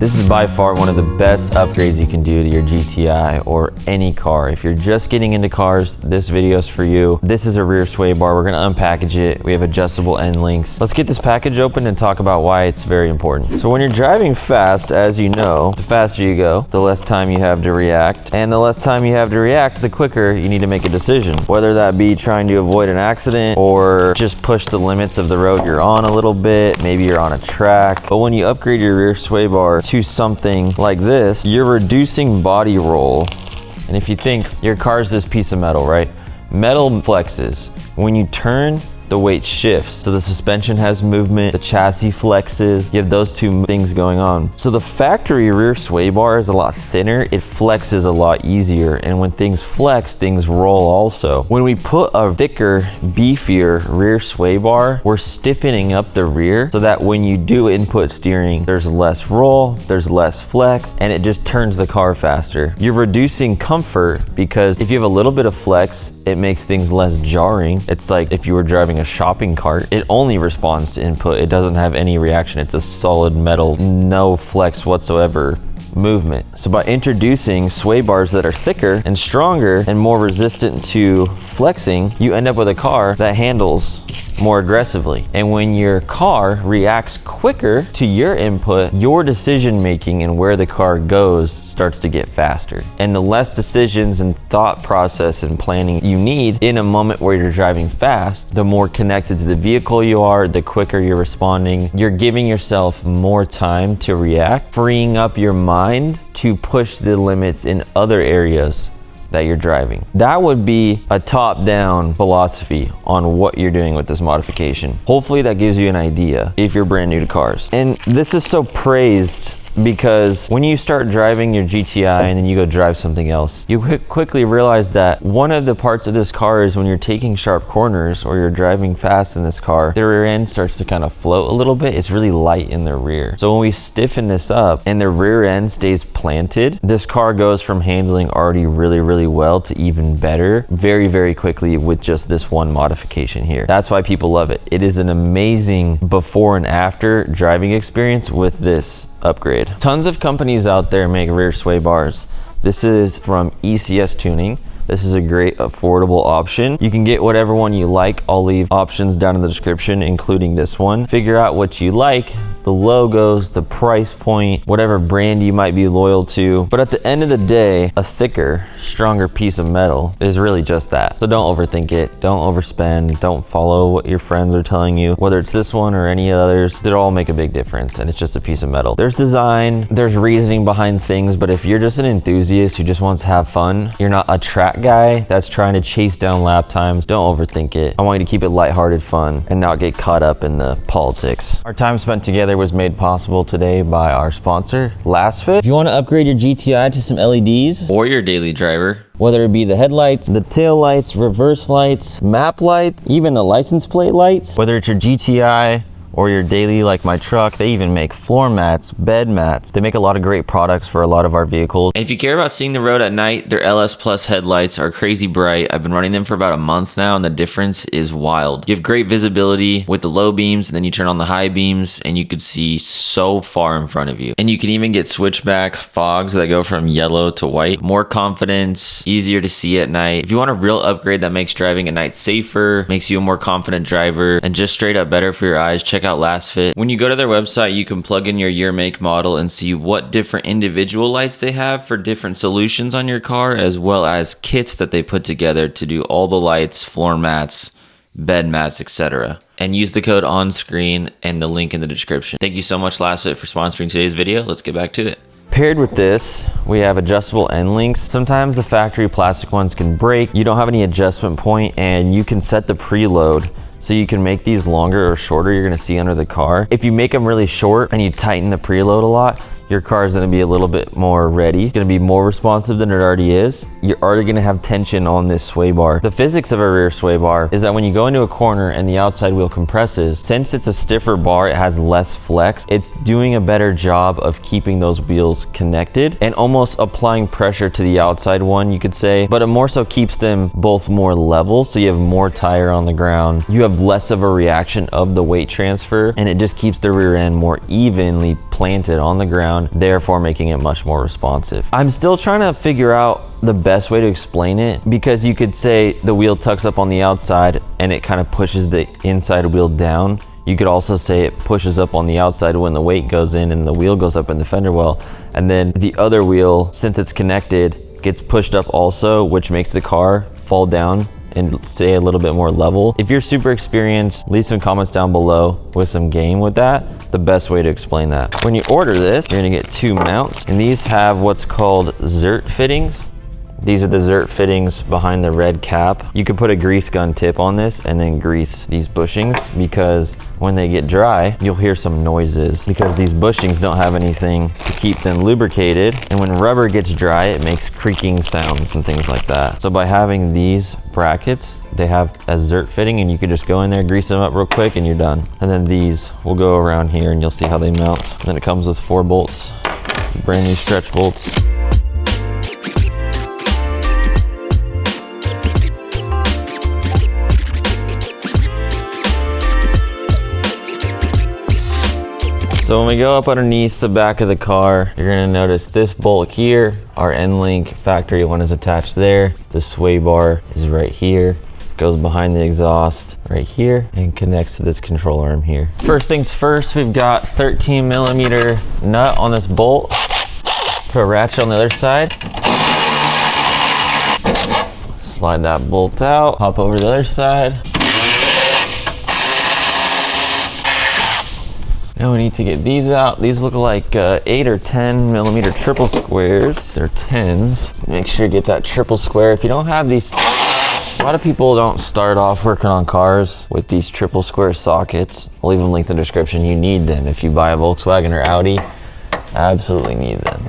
This is by far one of the best upgrades you can do to your GTI or any car. If you're just getting into cars, this video is for you. This is a rear sway bar. We're gonna unpackage it. We have adjustable end links. Let's get this package open and talk about why it's very important. So when you're driving fast, as you know, the faster you go, the less time you have to react. And the less time you have to react, the quicker you need to make a decision. Whether that be trying to avoid an accident or just push the limits of the road you're on a little bit. Maybe you're on a track. But when you upgrade your rear sway bar to something like this, you're reducing body roll. And if you think your car's this piece of metal, right? Metal flexes. When you turn, the weight shifts. So the suspension has movement, the chassis flexes. You have those two things going on. So the factory rear sway bar is a lot thinner. It flexes a lot easier. And when things flex, things roll also. When we put a thicker, beefier rear sway bar, we're stiffening up the rear so that when you do input steering, there's less roll, there's less flex, and it just turns the car faster. You're reducing comfort because if you have a little bit of flex, it makes things less jarring. It's like if you were driving a shopping cart, it only responds to input. It doesn't have any reaction. It's a solid metal, no flex whatsoever movement. So by introducing sway bars that are thicker and stronger and more resistant to flexing, you end up with a car that handles more aggressively. And when your car reacts quicker to your input, your decision making and where the car goes starts to get faster. And the less decisions and thought process and planning you need in a moment where you're driving fast, the more connected to the vehicle you are, the quicker you're responding. You're giving yourself more time to react, freeing up your mind to push the limits in other areas that you're driving. That would be a top-down philosophy on what you're doing with this modification. Hopefully that gives you an idea if you're brand new to cars. And this is so praised because when you start driving your GTI and then you go drive something else, you quickly realize that one of the parts of this car is when you're taking sharp corners or you're driving fast in this car, the rear end starts to kind of float a little bit. It's really light in the rear. So when we stiffen this up and the rear end stays planted, this car goes from handling already really well to even better very quickly with just this one modification here. That's why people love it. It is an amazing before and after driving experience with this upgrade. Tons of companies out there make rear sway bars. This is from ECS Tuning. This is a great affordable option. You can get whatever one you like. I'll leave options down in the description, including this one. Figure out what you like, the logos, the price point, whatever brand you might be loyal to. But at the end of the day, a thicker, stronger piece of metal is really just that. So don't overthink it. Don't overspend. Don't follow what your friends are telling you. Whether it's this one or any others, they all make a big difference, and it's just a piece of metal. There's design, there's reasoning behind things, but if you're just an enthusiast who just wants to have fun, you're not a track guy that's trying to chase down lap times, don't overthink it. I want you to keep it lighthearted fun and not get caught up in the politics. Our time spent together was made possible today by our sponsor, Alford. If you want to upgrade your GTI to some LEDs or your daily driver, whether it be the headlights, the tail lights, reverse lights, map light, even the license plate lights, whether it's your GTI or your daily like my truck, they even make floor mats, bed mats. They make a lot of great products for a lot of our vehicles. And if you care about seeing the road at night, their LS Plus headlights are crazy bright. I've been running them for about a month now and the difference is wild. You have great visibility with the low beams and then you turn on the high beams and you could see so far in front of you. And you can even get switchback fogs that go from yellow to white. More confidence, easier to see at night. If you want a real upgrade that makes driving at night safer, makes you a more confident driver, and just straight up better for your eyes, check out Alford. When you go to their website, you can plug in your year, make, model and see what different individual lights they have for different solutions on your car, as well as kits that they put together to do all the lights, floor mats, bed mats, etc. And use the code on screen and the link in the description. Thank you so much, Alford, for sponsoring today's video. Let's get back to it. Paired with this, we have adjustable end links. Sometimes the factory plastic ones can break. You don't have any adjustment point and you can set the preload so you can make these longer or shorter. You're gonna see under the car. If you make them really short and you tighten the preload a lot, your car is going to be a little bit more ready, going to be more responsive than it already is. You're already going to have tension on this sway bar. The physics of a rear sway bar is that when you go into a corner and the outside wheel compresses, since it's a stiffer bar, it has less flex. It's doing a better job of keeping those wheels connected and almost applying pressure to the outside one, you could say, but it more so keeps them both more level. So you have more tire on the ground. You have less of a reaction of the weight transfer, and it just keeps the rear end more evenly planted on the ground, therefore making it much more responsive. I'm still trying to figure out the best way to explain it, because you could say the wheel tucks up on the outside and it kind of pushes the inside wheel down. You could also say it pushes up on the outside when the weight goes in and the wheel goes up in the fender well. And then the other wheel, since it's connected, gets pushed up also, which makes the car fall down and stay a little bit more level. If you're super experienced, leave some comments down below with some game with that, the best way to explain that. When you order this, you're gonna get 2 mounts, and these have what's called Zert fittings. These are the Zert fittings behind the red cap. You could put a grease gun tip on this and then grease these bushings, because when they get dry, you'll hear some noises because these bushings don't have anything to keep them lubricated. And when rubber gets dry, it makes creaking sounds and things like that. So by having these brackets, they have a Zert fitting, and you can just go in there, grease them up real quick, and you're done. And then these will go around here and you'll see how they mount. And then it comes with 4 bolts, brand new stretch bolts. So when we go up underneath the back of the car, you're gonna notice this bolt here, our N-Link factory one is attached there. The sway bar is right here. Goes behind the exhaust right here and connects to this control arm here. First things first, we've got 13mm nut on this bolt. Put a ratchet on the other side. Slide that bolt out, hop over to the other side. Now we need to get these out. These look like 8 or 10mm triple squares. They're 10s. Make sure you get that triple square. If you don't have these, a lot of people don't start off working on cars with these triple square sockets. I'll leave a link in the description. You need them if you buy a Volkswagen or Audi. Absolutely need them.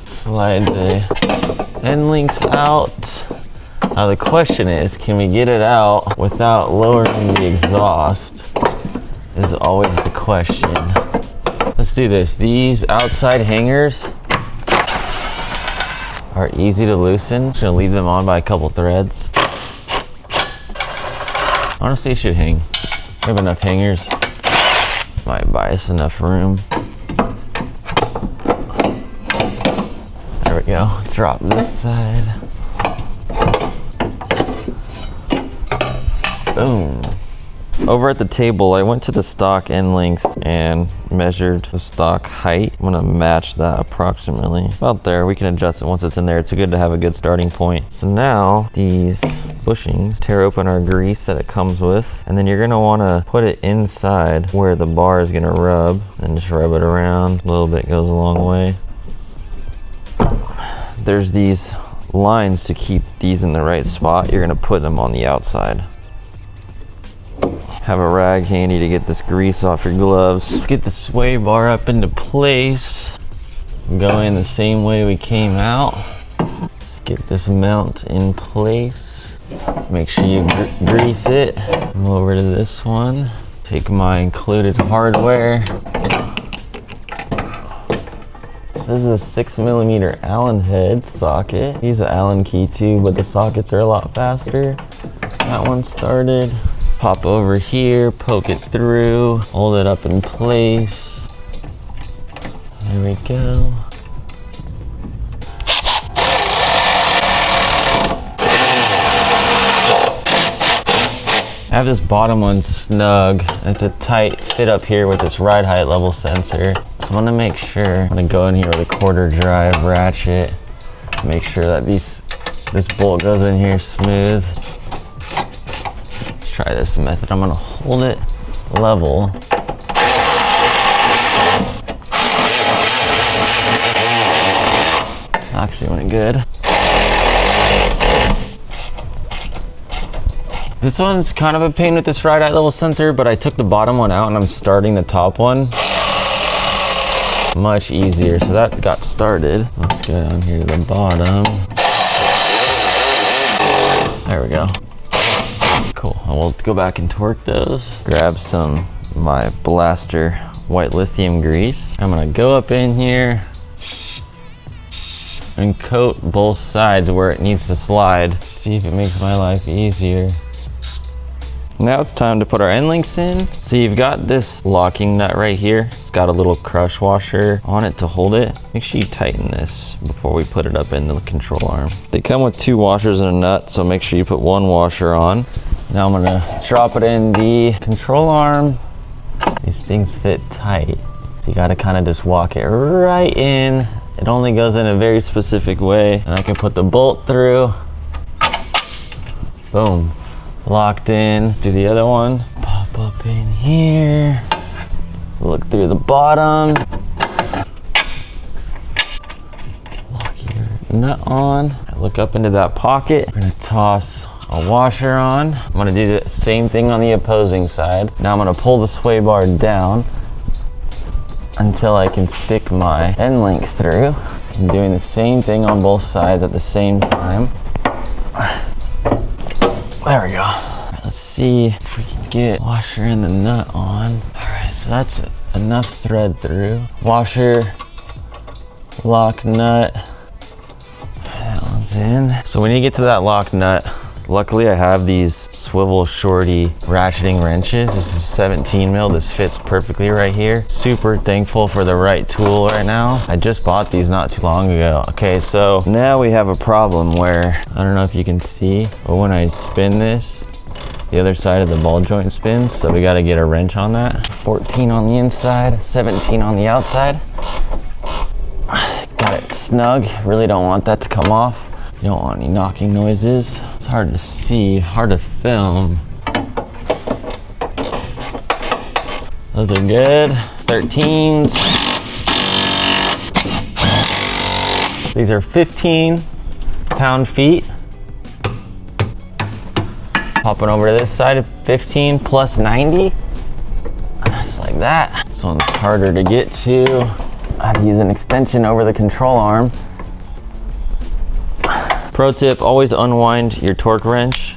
Slide the end links out. Now the question is, can we get it out without lowering the exhaust? Is always the question. Let's do this. These outside hangers are easy to loosen. I'm just gonna leave them on by a couple threads. Honestly, it should hang. We have enough hangers. Might buy us enough room. There we go. Drop this side. Boom. Over at the table, I went to the stock end links and measured the stock height. I'm gonna match that approximately. About there, we can adjust it once it's in there. It's good to have a good starting point. So now these bushings tear open our grease that it comes with, and then you're gonna wanna put it inside where the bar is gonna rub, and just rub it around. A little bit goes a long way. There's these lines to keep these in the right spot. You're gonna put them on the outside. Have a rag handy to get this grease off your gloves. Let's get the sway bar up into place. Go in the same way we came out. Let's get this mount in place. Make sure you grease it. Come over to this one. Take my included hardware. This is a 6mm Allen head socket. Use an Allen key too, but the sockets are a lot faster. That one started. Pop over here, poke it through, hold it up in place. There we go. I have this bottom one snug. It's a tight fit up here with this ride height level sensor. So I'm gonna make sure, I'm gonna go in here with a quarter drive ratchet. Make sure that this bolt goes in here smooth. Try this method. I'm gonna hold it level. Actually went good. This one's kind of a pain with this ride height level sensor, but I took the bottom one out and I'm starting the top one. Much easier, so that got started. Let's go down here to the bottom. There we go. Cool, and we'll go back and torque those. Grab some my Blaster white lithium grease. I'm gonna go up in here and coat both sides where it needs to slide. See if it makes my life easier. Now it's time to put our end links in. So you've got this locking nut right here. It's got a little crush washer on it to hold it. Make sure you tighten this before we put it up into the control arm. They come with 2 washers and a nut, so make sure you put 1 washer on. Now I'm gonna drop it in the control arm. These things fit tight. So you gotta kind of just walk it right in. It only goes in a very specific way, and I can put the bolt through. Boom, locked in. Do the other one. Pop up in here. Look through the bottom. Lock your nut on. I look up into that pocket. I'm gonna toss a washer on. I'm gonna do the same thing on the opposing side. Now I'm gonna pull the sway bar down until I can stick my end link through. I'm doing the same thing on both sides at the same time. There we go. Right, let's see if we can get washer and the nut on. All right, so that's enough thread through. Washer, lock nut. That one's in. So when you get to that lock nut, luckily I have these swivel shorty ratcheting wrenches. This is 17 mil. This fits perfectly right here. Super thankful for the right tool right now. I just bought these not too long ago. Okay, so now we have a problem where, I don't know if you can see, but when I spin this, the other side of the ball joint spins. So we got to get a wrench on that. 14 on the inside, 17 on the outside. Got it snug. Really don't want that to come off. You don't want any knocking noises. It's hard to see, hard to film. Those are good. 13s. These are 15 pound-feet. Popping over to this side, 15 plus 90. Just like that. This one's harder to get to. I have to use an extension over the control arm. Pro tip, always unwind your torque wrench,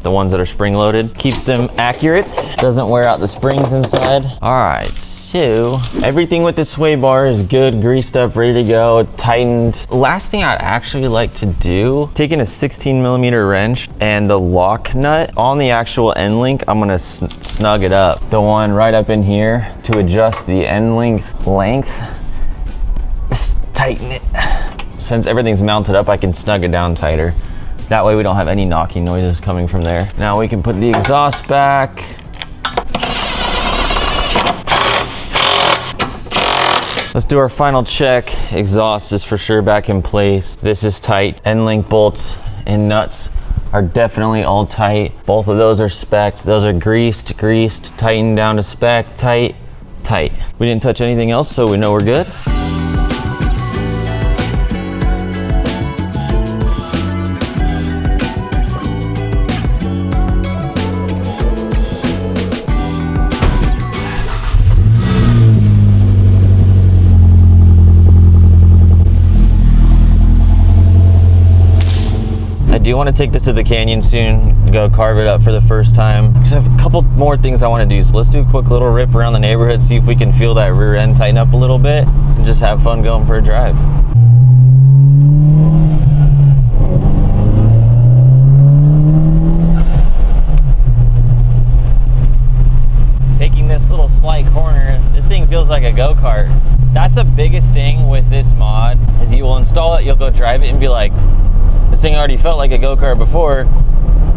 the ones that are spring loaded. Keeps them accurate, doesn't wear out the springs inside. All right, so everything with the sway bar is good, greased up, ready to go, tightened. Last thing I'd actually like to do, taking a 16 millimeter wrench and the lock nut on the actual end link, I'm gonna snug it up. The one right up in here to adjust the end length. Just tighten it. Since everything's mounted up, I can snug it down tighter. That way we don't have any knocking noises coming from there. Now we can put the exhaust back. Let's do our final check. Exhaust is for sure back in place. This is tight. End link bolts and nuts are definitely all tight. Both of those are spec'd. Those are greased, tightened down to spec, tight. We didn't touch anything else, so we know we're good. I do want to take this to the canyon soon, go carve it up for the first time. Just have a couple more things I want to do. So let's do a quick little rip around the neighborhood, see if we can feel that rear end tighten up a little bit, and just have fun going for a drive. Taking this little slight corner, this thing feels like a go-kart. That's the biggest thing with this mod, is you will install it, you'll go drive it and be like, this thing already felt like a go-kart before.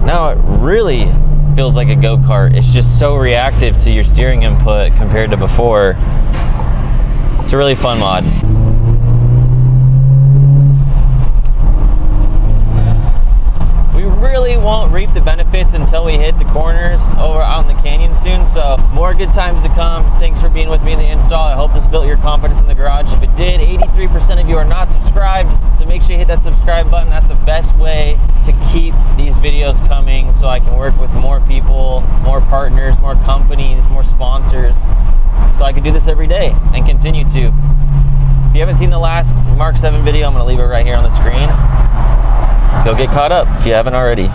Now it really feels like a go-kart. It's just so reactive to your steering input compared to before. It's a really fun mod. We really won't reap the benefits until we hit the corners over out in the canyon soon, so more good times to come. Thanks for being with me in the install. I hope this built your confidence in the garage. If it did, 83% of you are not subscribed, so make sure you hit that subscribe button. That's the best way to keep these videos coming so I can work with more people, more partners, more companies, more sponsors, so I can do this every day and continue to. If you haven't seen the last Mark 7 video, I'm going to leave it right here on the screen. Go get caught up if you haven't already.